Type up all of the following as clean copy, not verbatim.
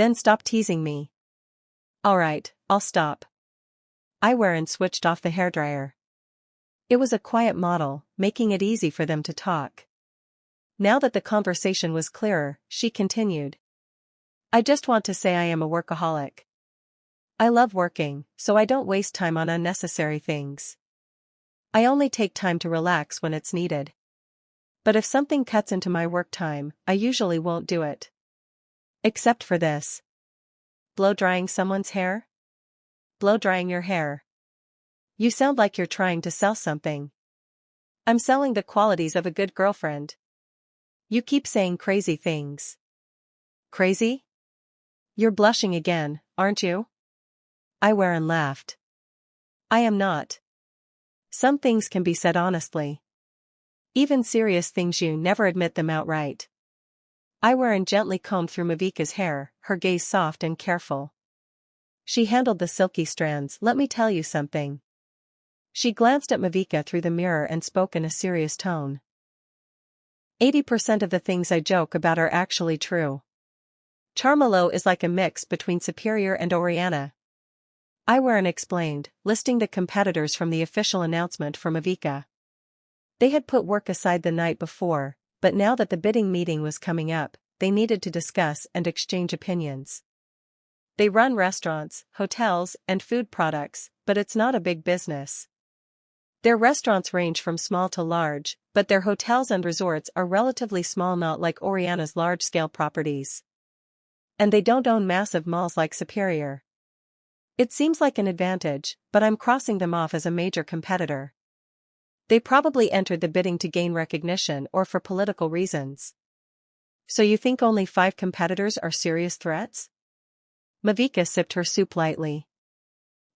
Then stop teasing me. Alright, I'll stop. Iweran switched off the hairdryer. It was a quiet model, making it easy for them to talk. Now that the conversation was clearer, she continued. I just want to say I am a workaholic. I love working, so I don't waste time on unnecessary things. I only take time to relax when it's needed. But if something cuts into my work time, I usually won't do it. Except for this. Blow drying someone's hair? Blow drying your hair. You sound like you're trying to sell something. I'm selling the qualities of a good girlfriend. You keep saying crazy things. Crazy? You're blushing again, aren't you? Iweran laughed. I am not. Some things can be said honestly. Even serious things, you never admit them outright. Iweran gently combed through Mavika's hair, her gaze soft and careful. She handled the silky strands. Let me tell you something. She glanced at Mavika through the mirror and spoke in a serious tone. 80% of the things I joke about are actually true. Charmelo is like a mix between Superior and Oriana. Iweran explained, listing the competitors from the official announcement for Mavika. They had put work aside the night before, but now that the bidding meeting was coming up, they needed to discuss and exchange opinions. They run restaurants, hotels, and food products, but it's not a big business. Their restaurants range from small to large, but their hotels and resorts are relatively small, not like Oriana's large-scale properties. And they don't own massive malls like Superior. It seems like an advantage, but I'm crossing them off as a major competitor. They probably entered the bidding to gain recognition or for political reasons. So you think only 5 competitors are serious threats? Mavika sipped her soup lightly.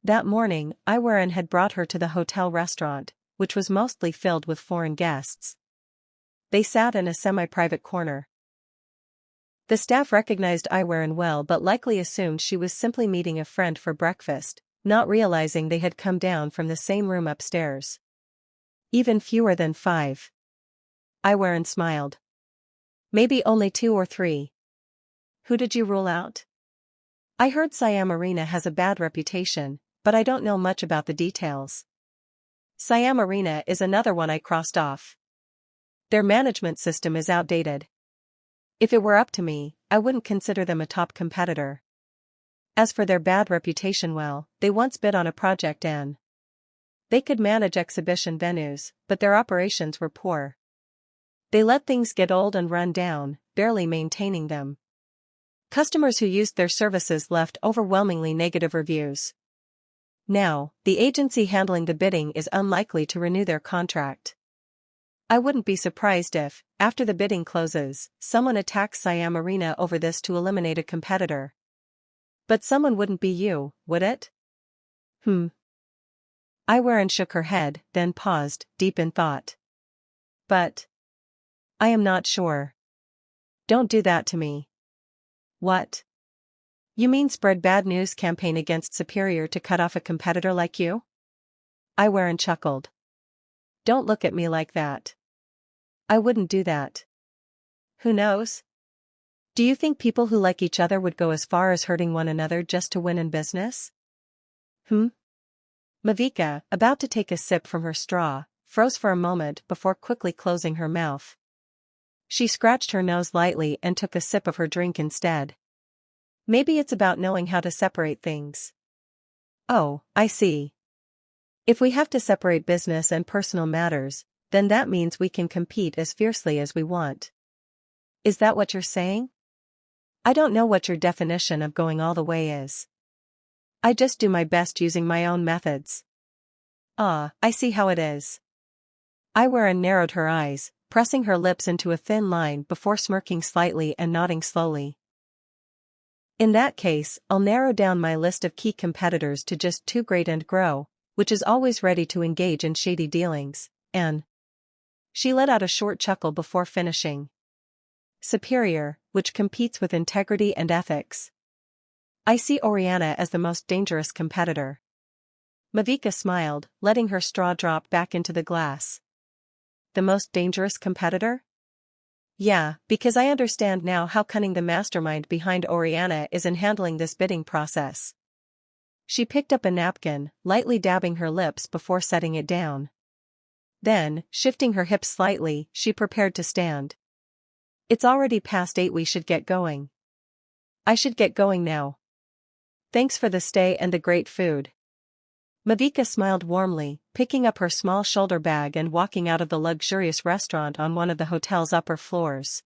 That morning, Iweran had brought her to the hotel restaurant, which was mostly filled with foreign guests. They sat in a semi-private corner. The staff recognized Iweran well but likely assumed she was simply meeting a friend for breakfast, not realizing they had come down from the same room upstairs. Even fewer than 5. Iweran smiled. Maybe only 2 or 3. Who did you rule out? I heard Siam Arena has a bad reputation, but I don't know much about the details. Siam Arena is another one I crossed off. Their management system is outdated. If it were up to me, I wouldn't consider them a top competitor. As for their bad reputation, well, they once bid on a project and they could manage exhibition venues, but their operations were poor. They let things get old and run down, barely maintaining them. Customers who used their services left overwhelmingly negative reviews. Now, the agency handling the bidding is unlikely to renew their contract. I wouldn't be surprised if, after the bidding closes, someone attacks Siam Arena over this to eliminate a competitor. But someone wouldn't be you, would it? Iweran shook her head, then paused, deep in thought. But I am not sure. Don't do that to me. What? You mean spread bad news campaign against Superior to cut off a competitor like you? Iweran chuckled. Don't look at me like that. I wouldn't do that. Who knows? Do you think people who like each other would go as far as hurting one another just to win in business? Mavika, about to take a sip from her straw, froze for a moment before quickly closing her mouth. She scratched her nose lightly and took a sip of her drink instead. Maybe it's about knowing how to separate things. Oh, I see. If we have to separate business and personal matters, then that means we can compete as fiercely as we want. Is that what you're saying? I don't know what your definition of going all the way is. I just do my best using my own methods. Ah, I see how it is. Iweran narrowed her eyes, pressing her lips into a thin line before smirking slightly and nodding slowly. In that case, I'll narrow down my list of key competitors to just 2: Great and Grow, which is always ready to engage in shady dealings, and she let out a short chuckle before finishing. Superior, which competes with integrity and ethics. I see Oriana as the most dangerous competitor. Mavika smiled, letting her straw drop back into the glass. The most dangerous competitor? Yeah, because I understand now how cunning the mastermind behind Oriana is in handling this bidding process. She picked up a napkin, lightly dabbing her lips before setting it down. Then, shifting her hips slightly, she prepared to stand. It's already past 8, we should get going. I should get going now. Thanks for the stay and the great food. Mavika smiled warmly, picking up her small shoulder bag and walking out of the luxurious restaurant on one of the hotel's upper floors.